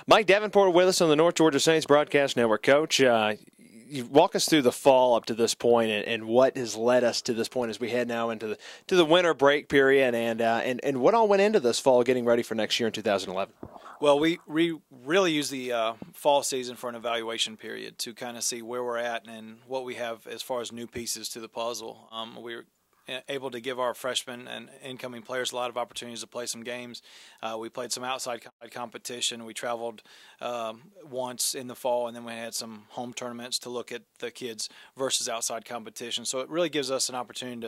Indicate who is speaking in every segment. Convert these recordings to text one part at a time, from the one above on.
Speaker 1: Mike Davenport with us on the North Georgia Saints Broadcast Network. Coach, you walk us through the fall up to this point and what has led us to this point as we head now into the winter break period and what all went into this fall getting ready for next year in 2011.
Speaker 2: Well, we really use the fall season for an evaluation period to kind of see where we're at and what we have as far as new pieces to the puzzle. We're able to give our freshmen and incoming players a lot of opportunities to play some games. We played some outside competition. We traveled once in the fall, and then we had some home tournaments to look at the kids versus outside competition. So it really gives us an opportunity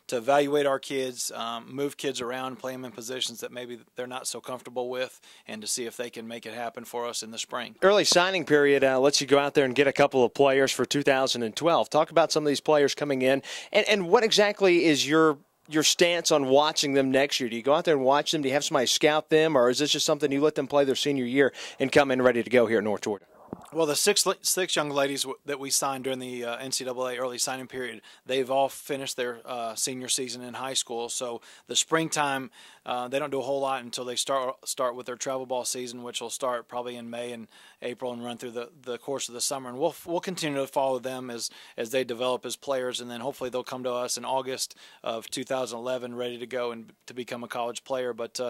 Speaker 2: to evaluate our kids, move kids around, play them in positions that maybe they're not so comfortable with, and to see if they can make it happen for us in the spring.
Speaker 1: Early signing period lets you go out there and get a couple of players for 2012. Talk about some of these players coming in, and what exactly is your stance on watching them next year? Do you go out there and watch them? Do you have somebody scout them, or is this just something you let them play their senior year and come in ready to go here at North Georgia?
Speaker 2: Well, the six young ladies that we signed during the NCAA early signing period, they've all finished their senior season in high school. So the springtime, they don't do a whole lot until they start with their travel ball season, which will start probably in May and April and run through the course of the summer. And we'll continue to follow them as they develop as players, and then hopefully they'll come to us in August of 2011 ready to go and to become a college player. But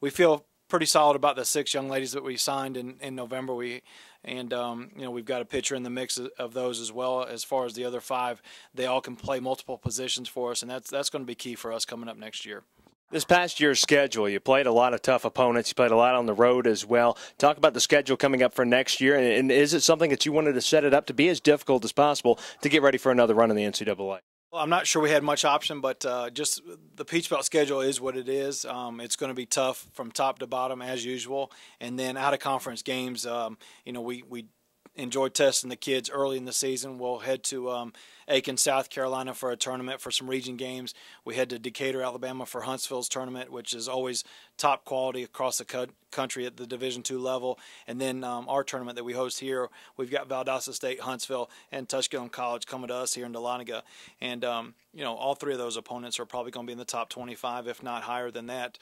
Speaker 2: we feel pretty solid about the six young ladies that we signed in November. We've got a pitcher in the mix of those as well. As far as the other five, they all can play multiple positions for us, and that's going to be key for us coming up next year.
Speaker 1: This past year's schedule, you played a lot of tough opponents. You played a lot on the road as well. Talk about the schedule coming up for next year, and is it something that you wanted to set it up to be as difficult as possible to get ready for another run in the NCAA?
Speaker 2: Well, I'm not sure we had much option, but just the Peach Belt schedule is what it is. It's going to be tough from top to bottom as usual, and then out-of-conference games. We enjoy testing the kids early in the season. We'll head to Aiken, South Carolina for a tournament for some region games. We head to Decatur, Alabama for Huntsville's tournament, which is always top quality across the country at the Division II level. And then our tournament that we host here, we've got Valdosta State, Huntsville, and Tusculum College coming to us here in Dahlonega. And all three of those opponents are probably going to be in the top 25, if not higher than that.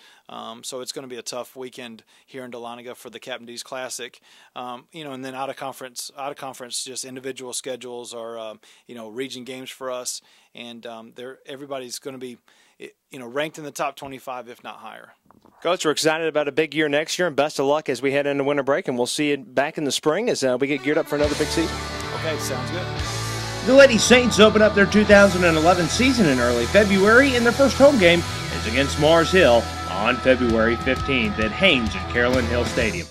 Speaker 2: So it's going to be a tough weekend here in Dahlonega for the Captain D's Classic. And then out of conference, just individual schedules are region games for us, and everybody's going to be ranked in the top 25, if not higher.
Speaker 1: Coach, we're excited about a big year next year, and best of luck as we head into winter break, and we'll see you back in the spring as we get geared up for another big season.
Speaker 2: Okay, sounds good.
Speaker 3: The Lady Saints open up their 2011 season in early February, and their first home game is against Mars Hill on February 15th at Haynes and Carolyn Hill Stadium.